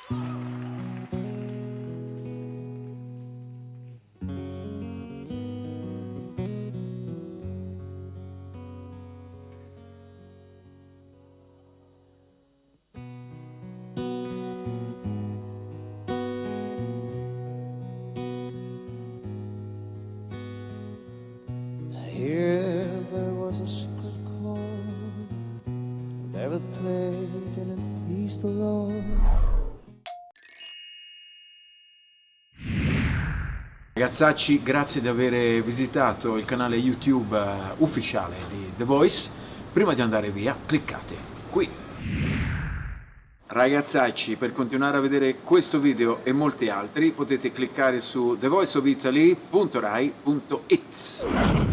Here there was a secret chord, never played and it pleased the Lord. Ragazzacci, grazie di aver visitato il canale YouTube ufficiale di The Voice. Prima di andare via, cliccate qui. Ragazzacci, per continuare a vedere questo video e molti altri potete cliccare su thevoiceofitaly.rai.it.